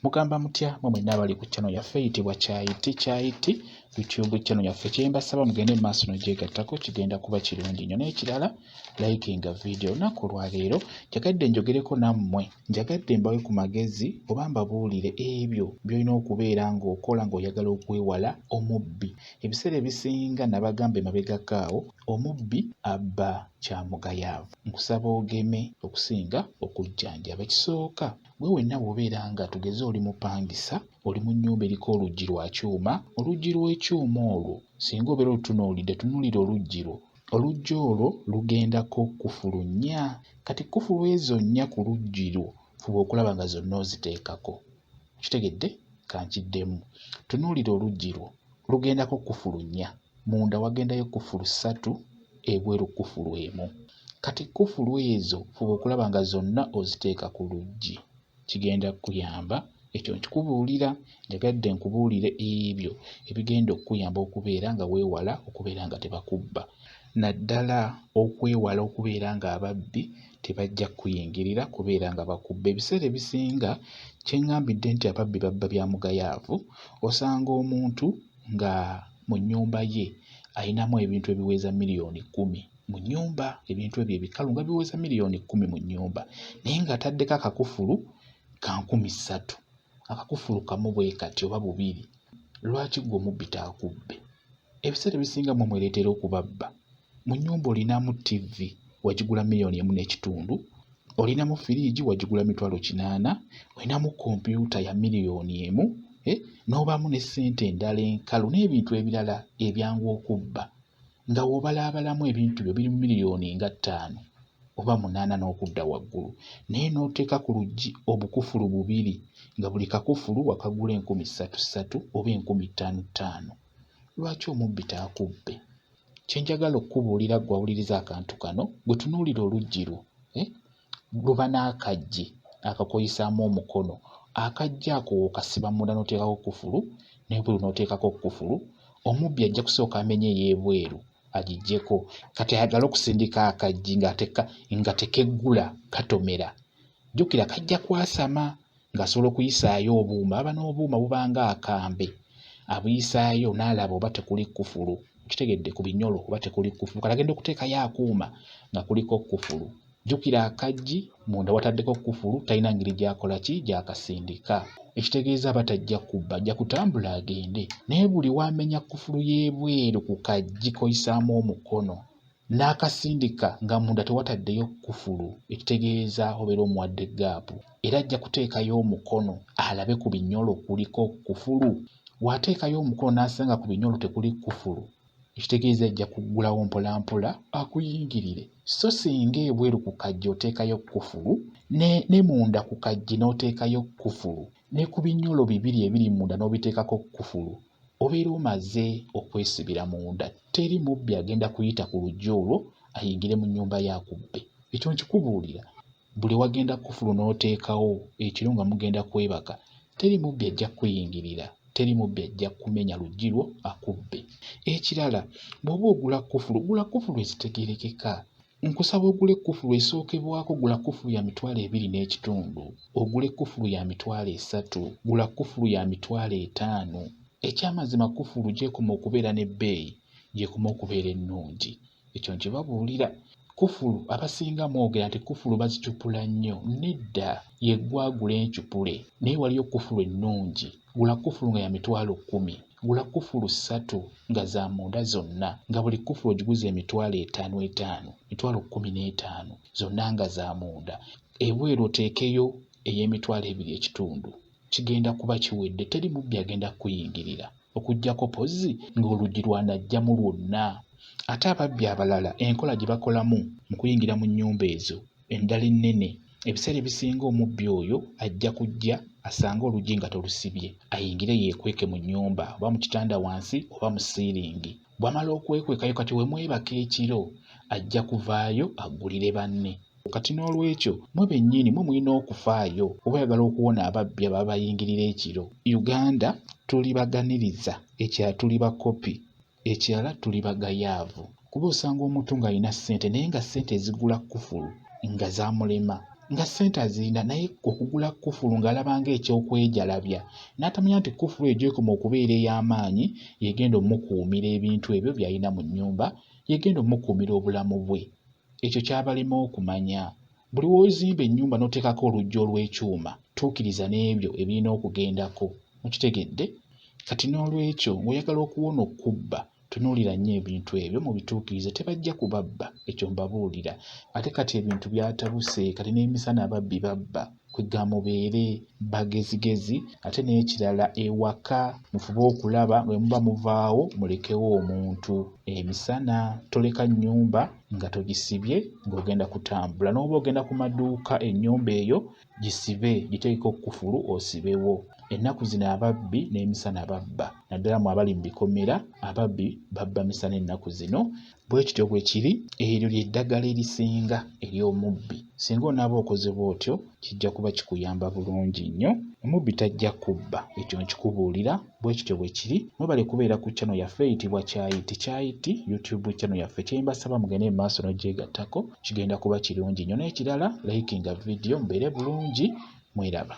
Mugamba mutya mwe mwenna abali ku channel yaffe eyitibwa Kyayiti YouTube channel yaffe. Kyembasaba mugende maaso n'ogyegattako kigenda kuba kirungi nnyo. N'ekirala likinga video. Olunaku lwaleero njagadde njogereko nammwe, njagadde mbawe ku magezi oba mbabuulire ebyo by'olina okubeera ng'okola ng'oyagala okwewala omubbi. Ebiseera ebisinga nabagamba emabegako awo omubbi abba kyamugayaavu. Nkusaba ogeme okusinga okujjanjaba. Ekisooka gwe wenna bw'obeera nga tugeze oli mupangisa, oli mu nnyumba eriko oluggi lwa kyuma, oluggi lw'ekyuma olwo singa obeera olutunuulidde tunuulira oluggi lwo, oluggi olwo lugendako kkufulu nnya. Kati kkufulu ezo nnya ku luggi lwo fuba okulaba nga zonna oziteekako. Kitegedde? Kankiddemu. Tunuulira oluggi lwo lugendako kkufulu nnya, munda wagendayo kkufulu 3, ebweru kkufulu 1. Kati kkufulu ezo fuba okulaba nga zonna oziteeka ku luggi. Kigenda kuyamba, ekyo nkikubuulira, njagadde nkubuulire ebyo ebigenda okuyamba okubeera nga weewala okubeera nga tebakubba. Naddala okwewala okubeera nga ababbi tebajja kuyingirira kubeera nga bakubba. Ebiseera ebisinga kyeŋŋambidde nti ababbi babba bya mugayaavu, osanga omuntu nga mu nnyumba ye ayinamu ebintu ebiweza miliyoni 10 mu nnyumba, ebintu ebyo ebikalu nga biweza miliyoni 10 mu nnyumba, naye ng'ataddeko akakufulu ka 3,000, akakufulu kamu bwe kati oba 2. Lwaki gwe omubbi taakubbe? Ebiseera ebisinga mwe mwereetera okubabba. Mu nnyumba olinamu TV wagigula miliyoni 1.5, olinamu firiigi wagigula mitwalo 80, olinamu kompyuta ya miliyoni 1, n'obaamu ne ssente endala enkalu n'ebintu ebirala ebyangu okubba, nga w'obalaabalamu ebintu byo biri mu miliyoni nga 5 oba 8 n'okudda waggulu, naye n'oteeka ku luggi obukufulu 2 nga buli kakufulu wakagula 3,000 oba 5,500. Lwaki omubbi taakubbe? Kyenjagala okubuulira gwe awuliriza akantu kano, gwe tunuulira oluggi lwo luba n'akaggi akakoyisaamu omukono. Akaggi ako okasiba munda n'oteekako kufulu, n'ebweru n'oteekako kufulu. Omubbi ajja kusooka amenye ey'ebweru agiggyeko, kati ayagala okusindika akaggi nga tekeggula katomera. Jjukira kajja kwasama ng'asobola okuyisaayo obuuma. Aba n'obuuma bubanga akambe, abuyisaayo n'alaba oba tekuli kufulu. Kitegedde ku binyolo oba tekuli kufulu, kati agenda okuteekayo akuuma nga kuliko kufulu. Jjukira akaggi munda wataddeko kufulu, talina ngeri gy'akola ki gy'akasindika. Ekitegeeza aba tajja kubba, ajja kutambula agende. Naye buli wamenya kufulu y'ebweru ku kaggi koyisaamu omukono n'akasindika nga munda tewataddeyo kufulu, ekitegeeza obeera omuwadde gaapu. Era ajja kuteekayo omukono alabe ku binyolo kuliko kufulu. Bw'ateekayo omukono n'asanga ku binyolo tekuli kufulu, ekitegeeza ajja kuggulawo mpolampola akuyingirire. So singa ebweru ku kaggi oteekayo kufulu, ne munda ku kaggi n'oteekayo kufulu, ne ku binyolo 2 ebiri munda n'obiteekako kufulu, obeera omaze okwesibira munda. Teri mubbi agenda kuyita ku luggi olwo ayingire mu nnyumba yakubbe. Ekyo nkikubuulira, buli wagenda kufulu n'oteekawo ekiro nga mugenda kwebaka, teri mubbi ajja kuyingirira, teri mubbi ajja kumenya luggi lwo akubbe. Ekirala, bw'oba ogula kufulu, gula kufulu ezitegeerekeka. Nkusaba ogule kufulu esookebwako, gula kufulu ya mitwalo 2.5, ogule kufulu ya mitwalo 3, gula kufulu ya mitwalo 5. Ekyamazima kufulu gyekoma okubeera n'ebbeeyi, gyekoma okubeera ennungi. Ekyo nkibabuulira. Kufulu abasinga mwogera nti kufulu bazicupula nnyo. Nedda, yeggwagula encupule, naye waliyo kufulu ennungi. Gula kufulu nga ya mitwalo 10, gula kufulu 3 nga za munda zonna, nga buli kufulu ogiguze emitwalo 5, mitwalo 15, zonna nga za munda. Ebweru oteekeyo ey'emitwalo 2.5. Kigenda kuba kiwedde, teri mubbi agenda kuyingirira, okuggyako pozzi ng'oluggi lwanajjamu lwonna. Ate ababbi abalala enkola gye bakolamu mu kuyingira mu nnyumba ezo endala ennene, ebiseera ebisinga omubbi oyo ajja kujja asanga oluggi nga tolusibye, ayingire yeekweke mu nnyumba oba mu kitanda wansi oba mu siiringi. Bw'amala okwekwekayo kati we mwebaka ekiro, ajja kuvaayo aggulire banne. Kati n'olwekyo mwe bennyini mwe mulina okufaayo oba oyagala okuwona ababbi ababa bayingirira ekiro. Uganda tuli baganiriza, ekirala tuli bakopi, ekirala tuli bagayaavu. Kuba osanga omuntu ng'alina ssente naye nga ssente ezigula kufulu nga zaamulema. nga ssente azirina naye okugula kufulu ng'alaba ng'ekyokwejalabya n'atamanya nti kufulu eyo gy'ekoma okubeera ey'amaanyi yegenda omukuumira ebintu ebyo by'alina mu nnyumba, yegenda omukuumira obulamu bwe. Ekyo ky'abalema okumanya. Buli w'ozimba ennyumba n'oteekako oluggi olw'ekyuma tuukiriza n'ebyo ebirina okugendako. Mukitegedde? Kati n'olwekyo ng'oyagala okuwona okubba tunuulira nnyo ebintu ebyo mu bituukirize, tebajja kubabba, ekyo mbabuulira. Ate kati ebintu byatabuse, kati n'emisana ababbi babba, kwegga mubeere bagezigezi. Ate n'ekirala ewaka mufube okulaba bwe muba muvaawo mulekewo omuntu. Emisana toleka nnyumba nga togisibye ng'ogenda kutambula, n'oba ogenda ku maduuka ennyumba eyo gisibe, giteekeko kufulu osibewo. Ennaku zino ababbi n'emisana babba, naddala mu abali mu bikomera ababbi babba misana ennaku zino. Bwe kityo bwe kiri, eryo ly'eddagala erisinga ery'omubbi. Singa onaaba okoze bw'otyo kijja kuba kikuyamba bulungi nnyo. Omubbi tajja kubba, ekyo nkikubuulira. Bwe kityo bwe kiri. Mwebale kubeera ku channel yaffe eyitibwa Kyayiti. Kyayiti YouTube channel yaffe. Kye mbasaba mugende mu maaso n'ogyegattako, kigenda kuba kirungi nnyo. N'ekirala likinga video mubeere bulungi, mweraba.